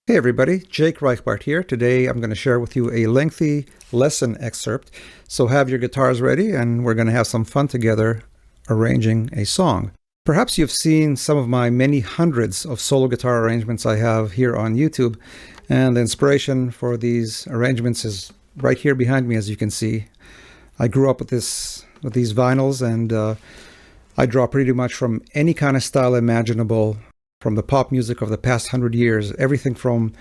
Hey everybody, Jake Reichbart here. Today I'm going to share with you a lengthy lesson excerpt. So have your guitars ready and we're going to have some fun together arranging a song. Perhaps you've seen some of my many hundreds of solo guitar arrangements I have here on YouTube, and the inspiration for these arrangements is right here behind me, as you can see. I grew up with these vinyls, and I draw pretty much from any kind of style imaginable from the pop music of the past 100 years, everything from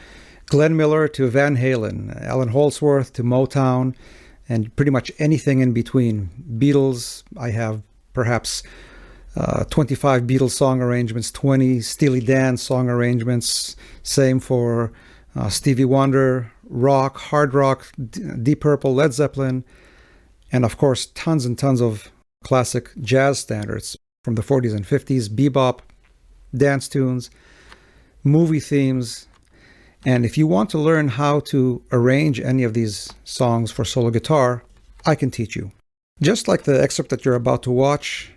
Glenn Miller to Van Halen, Alan Holdsworth to Motown, and pretty much anything in between. Beatles, I have perhaps 25 Beatles song arrangements, 20 Steely Dan song arrangements, same for Stevie Wonder, rock, hard rock, Deep Purple, Led Zeppelin, and of course tons and tons of classic jazz standards from the 40s and 50s, bebop, dance tunes, movie themes. And if you want to learn how to arrange any of these songs for solo guitar, I can teach you. Just like the excerpt that you're about to watch,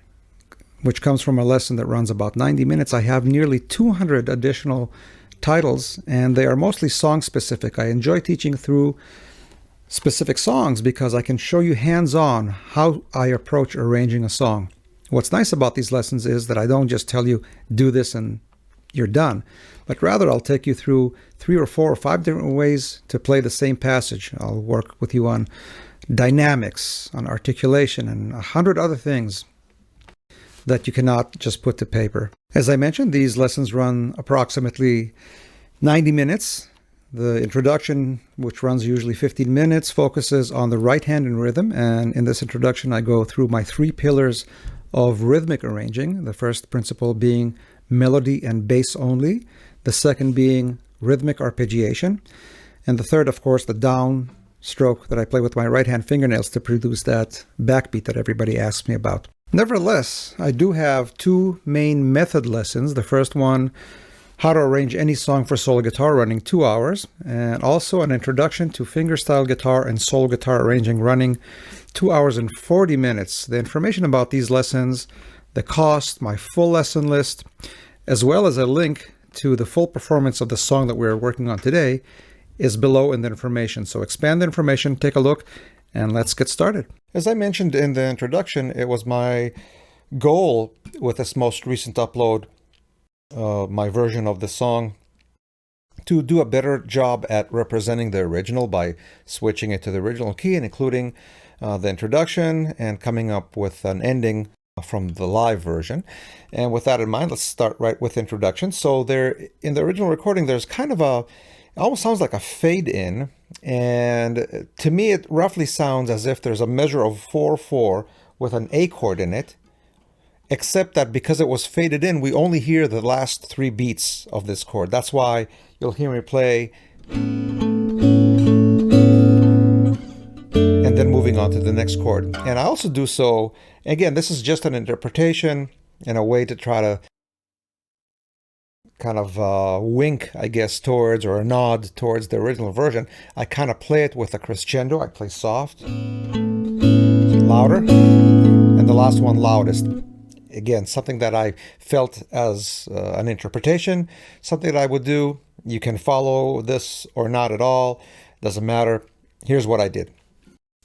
which comes from a lesson that runs about 90 minutes, I have nearly 200 additional titles, and they are mostly song specific. I enjoy teaching through specific songs because I can show you hands-on how I approach arranging a song. What's nice about these lessons is that I don't just tell you, do this and you're done, but rather I'll take you through 3 or 4 or 5 different ways to play the same passage. I'll work with you on dynamics, on articulation, and 100 other things that you cannot just put to paper. As I mentioned, these lessons run approximately 90 minutes. The introduction, which runs usually 15 minutes, focuses on the right hand and rhythm, and in this introduction I go through my 3 pillars of rhythmic arranging, the first principle being melody and bass only, the second being rhythmic arpeggiation, and the third, of course, the down stroke that I play with my right hand fingernails to produce that backbeat that everybody asks me about. Nevertheless, I do have 2 main method lessons. The first one, how to arrange any song for solo guitar, running 2 hours, and also an introduction to fingerstyle guitar and solo guitar arranging, running 2 hours and 40 minutes. The information about these lessons, the cost, my full lesson list, as well as a link to the full performance of the song that we're working on today is below in the information. So expand the information, take a look, and let's get started. As I mentioned in the introduction, it was my goal with this most recent upload, my version of the song, to do a better job at representing the original by switching it to the original key and including the introduction and coming up with an ending from the live version. And with that in mind, let's start right with introduction. So there, in the original recording, there's kind of it almost sounds like a fade in, and to me it roughly sounds as if there's a measure of 4/4 with an A chord in it, except that because it was faded in, we only hear the last 3 beats of this chord. That's why you'll hear me play and then moving on to the next chord. And I also do so, again, this is just an interpretation and a way to try to kind of wink, I guess, towards, or a nod towards the original version. I kind of play it with a crescendo. I play soft, louder, and the last one loudest. Again, something that I felt as an interpretation, something that I would do. You can follow this or not at all, doesn't matter. Here's what I did.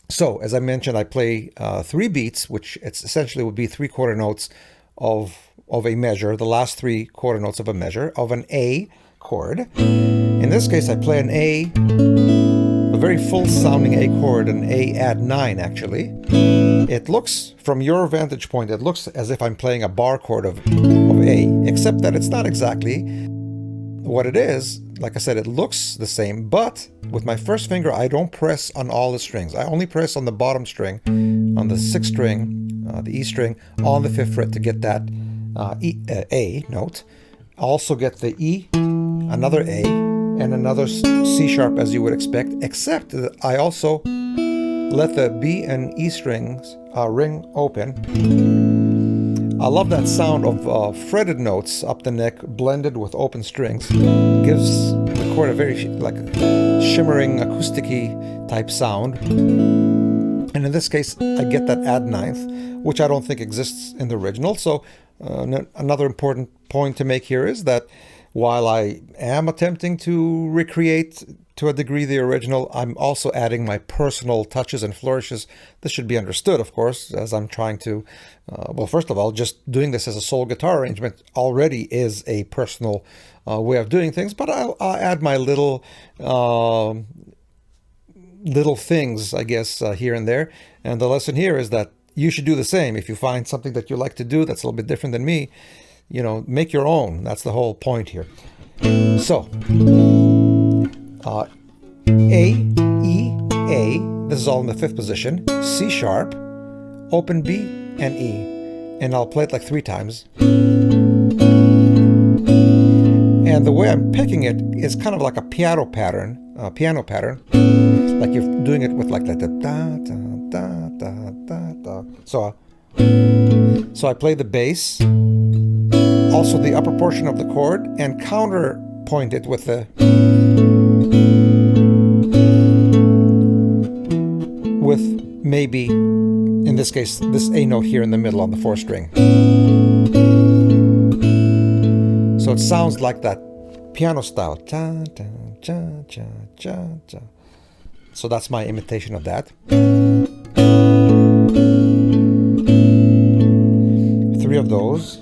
So, as I mentioned, I play 3 beats, which it's essentially would be 3 quarter notes of a measure, the last 3 quarter notes of a measure, of an A chord. In this case, I play an A, a very full sounding A chord, an A add 9 actually. It looks, from your vantage point, it looks as if I'm playing a bar chord of A, except that it's not exactly what it is. Like I said, it looks the same, but with my first finger, I don't press on all the strings. I only press on the bottom string, on the 6th string, the E string, on the 5th fret to get that A note. I also get the E, another A, and another C sharp, as you would expect, except that I also let the B and E strings ring open. I love that sound of fretted notes up the neck blended with open strings. Gives the chord a very shimmering acousticy type sound. And in this case, I get that add 9th, which I don't think exists in the original. So another important point to make here is that while I am attempting to recreate to a degree the original, I'm also adding my personal touches and flourishes. This should be understood, of course, as I'm trying to, well, first of all, just doing this as a sole guitar arrangement already is a personal way of doing things, but I'll add my little things, I guess, here and there. And the lesson here is that you should do the same. If you find something that you like to do that's a little bit different than me, make your own. That's the whole point here. So, A, E, A, this is all in the 5th position, C sharp, open B, and E. And I'll play it like 3 times. And the way I'm picking it is kind of like a piano pattern, like you're doing it with like that, da, da, da, da, da, da. So I play the bass, also the upper portion of the chord, and counterpoint it with maybe, in this case, this A note here in the middle on the 4th string. So it sounds like that piano style. Cha, cha, cha, cha, cha, cha. So that's my imitation of that. 3 of those.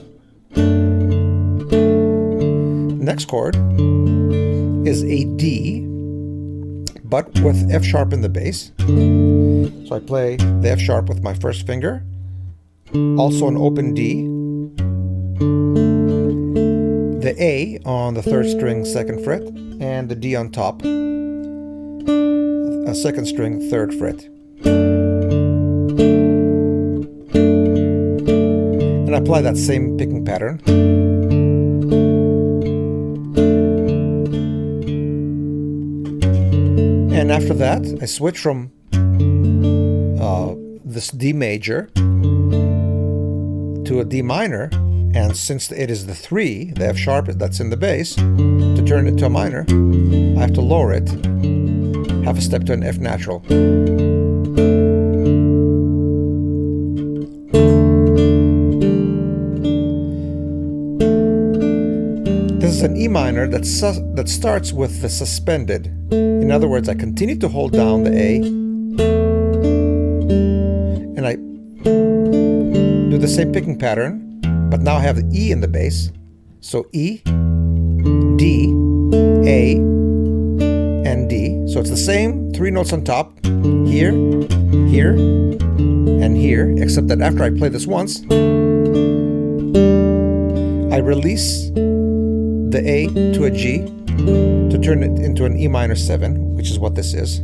Next chord is a D, but with F sharp in the bass. So I play the F sharp with my 1st finger, also an open D, the A on the 3rd string 2nd fret, and the D on top, a 2nd string 3rd fret. And I apply that same picking pattern. And after that, I switch from this D major to a D minor, and since it is the 3, the F sharp that's in the bass, to turn it to a minor, I have to lower it half a step to an F natural. This is an E minor that starts with the suspended. In other words, I continue to hold down the A, and I do the same picking pattern, but now I have the E in the bass. So E, D, A, and D. So it's the same 3 notes on top, here, here, and here, except that after I play this once, I release the A to a G to turn it into an E minor 7, which is what this is.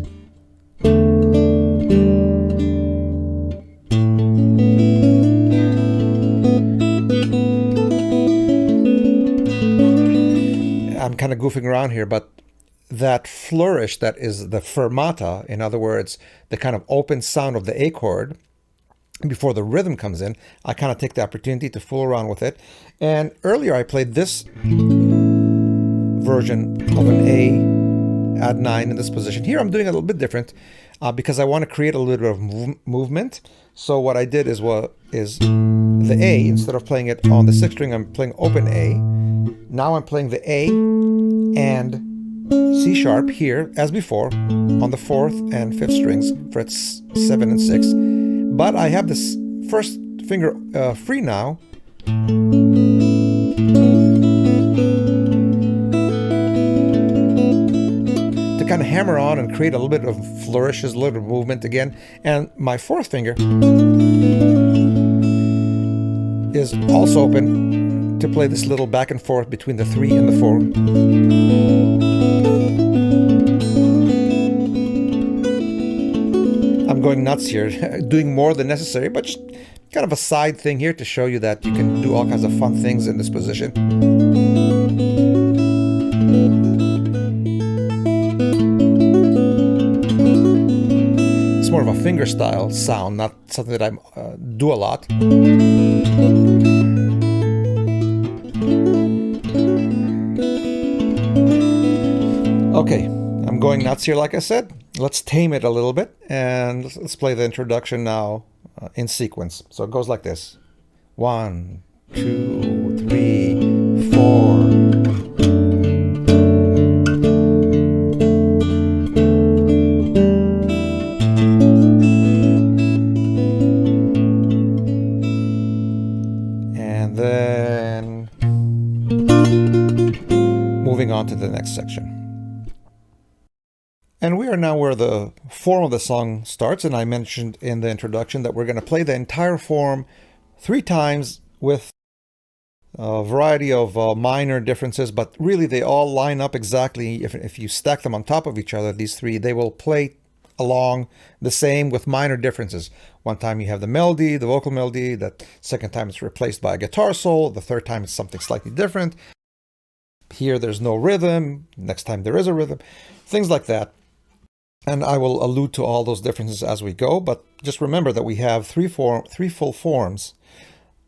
I'm kind of goofing around here, but that flourish that is the fermata, in other words, the kind of open sound of the A chord before the rhythm comes in, I kind of take the opportunity to fool around with it. And earlier I played this version of an A add 9 in this position. Here I'm doing a little bit different because I want to create a little bit of movement. So what I did is the A, instead of playing it on the 6th string, I'm playing open A. Now I'm playing the A and C sharp here, as before, on the 4th and 5th strings, frets 7 and 6. But I have this 1st finger free now. To kind of hammer on and create a little bit of flourishes, a little bit of movement again. And my 4th finger is also open to play this little back and forth between the 3 and the 4. I'm going nuts here, doing more than necessary, but just kind of a side thing here to show you that you can do all kinds of fun things in this position. It's more of a fingerstyle sound, not something that I do a lot. Okay, I'm going nuts here, like I said. Let's tame it a little bit, and let's play the introduction now in sequence. So it goes like this. 1, 2, 3, 4. And we are now where the form of the song starts, and I mentioned in the introduction that we're going to play the entire form 3 times with a variety of minor differences, but really they all line up exactly. If you stack them on top of each other, these 3, they will play along the same with minor differences. One time you have the melody, the vocal melody, that second time it's replaced by a guitar solo, the third time it's something slightly different. Here there's no rhythm, next time there is a rhythm, things like that. And I will allude to all those differences as we go, but just remember that we have 3 full forms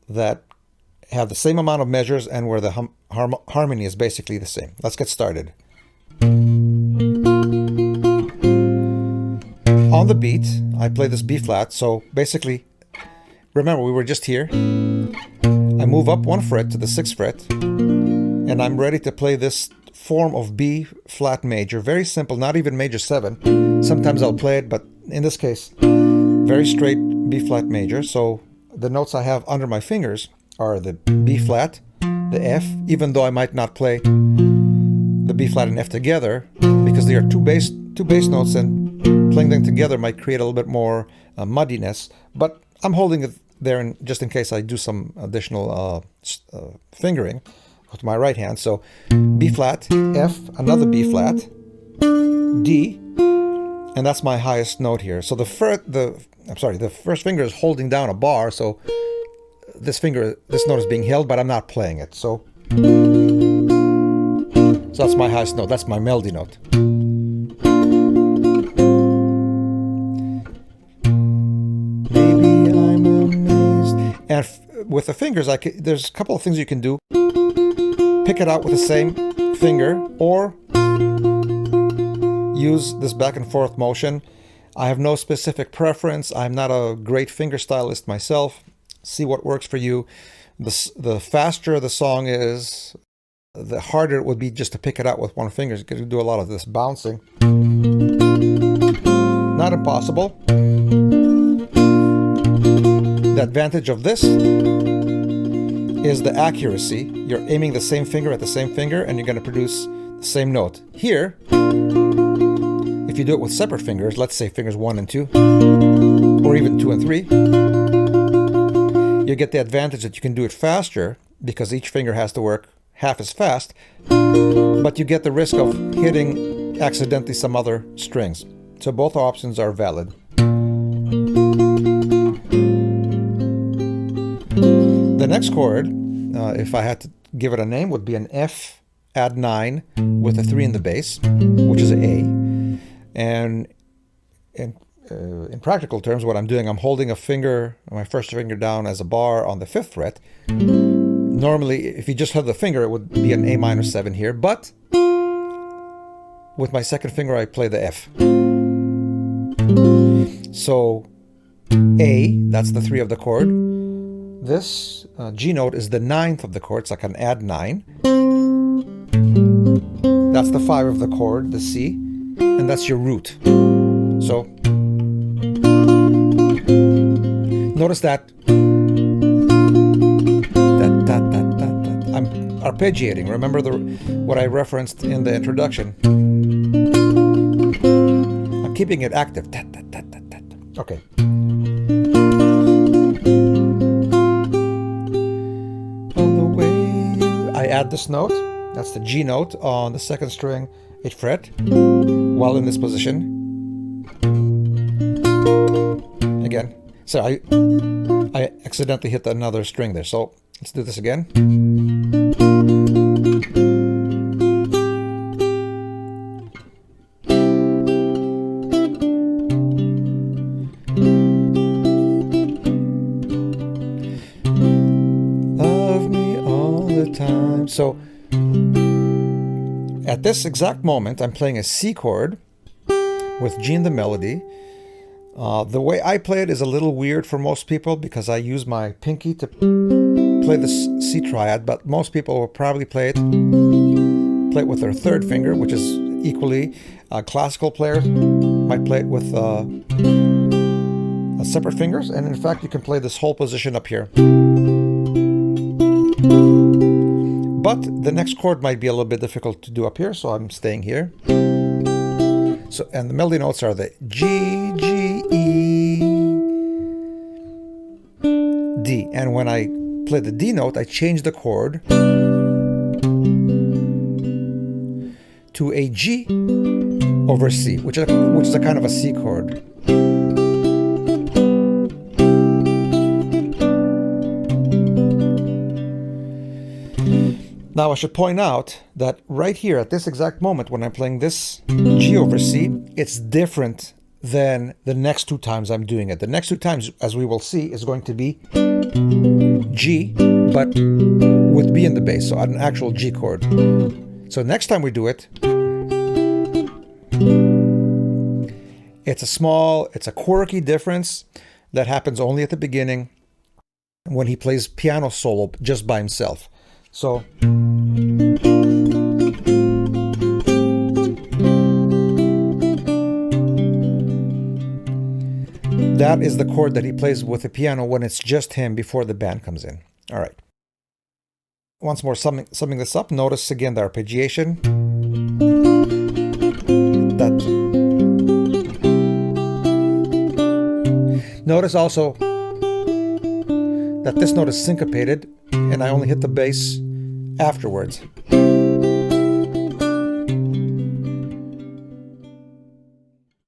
that have the same amount of measures and where the harmony is basically the same. Let's get started. On the beat, I play this B flat, so basically, remember we were just here. I move up 1 fret to the 6th fret, and I'm ready to play this form of B flat major. Very simple, not even major 7. Sometimes I'll play it, but in this case, very straight B flat major. So the notes I have under my fingers are the B flat, the F, even though I might not play the B flat and F together, because they are two bass notes, and playing them together might create a little bit more muddiness. But I'm holding it there just in case I do some additional fingering with my right hand. So B flat, F, another B flat, D, and that's my highest note here. So the first finger is holding down a bar, so this note is being held, but I'm not playing it. So that's my highest note. That's my melody note. Maybe I'm amazed. And with the fingers, there's a couple of things you can do. Pick it out with the same finger, or use this back and forth motion. I have no specific preference. I'm not a great finger stylist myself. See what works for you. The faster the song is, the harder it would be just to pick it out with one finger. You can do a lot of this bouncing. Not impossible. The advantage of this is the accuracy. You're aiming the same finger at the same finger, and you're going to produce the same note. Here, if you do it with separate fingers, let's say fingers 1 and 2, or even 2 and 3, you get the advantage that you can do it faster because each finger has to work half as fast, but you get the risk of hitting accidentally some other strings. So both options are valid. The next chord, if I had to give it a name, would be an F add 9 with a 3 in the bass, which is an A. And in practical terms, what I'm doing, I'm holding my first finger down as a bar on the 5th fret. Normally, if you just held the finger, it would be an A minor 7 here, but with my second finger, I play the F. So A, that's the 3 of the chord. This G note is the 9th of the chord. It's like an add 9. That's the 5 of the chord, the C, and that's your root. So notice that I'm arpeggiating. Remember what I referenced in the introduction. I'm keeping it active. Okay. I add this note, that's the G note on the 2nd string, 8th fret, while in this position. Again, so I accidentally hit another string there, so let's do this again. So at this exact moment, I'm playing a C chord with G in the melody. The way I play it is a little weird for most people because I use my pinky to play the C triad, but most people will probably play it with their 3rd finger, which is equally. Classical players might play it with separate fingers, and in fact, you can play this whole position up here. But the next chord might be a little bit difficult to do up here, so I'm staying here. So, and the melody notes are the G, G, E, D. And when I play the D note, I change the chord to a G over C, which is a kind of a C chord. Now I should point out that right here at this exact moment when I'm playing this G over C, it's different than the next two times I'm doing it. The next two times, as we will see, is going to be G, but with B in the bass, so an actual G chord. So next time we do it, it's a quirky difference that happens only at the beginning when he plays piano solo just by himself. So that is the chord that he plays with the piano when it's just him before the band comes in. All right. Once more, summing this up, notice again the arpeggiation. Notice also that this note is syncopated and I only hit the bass afterwards.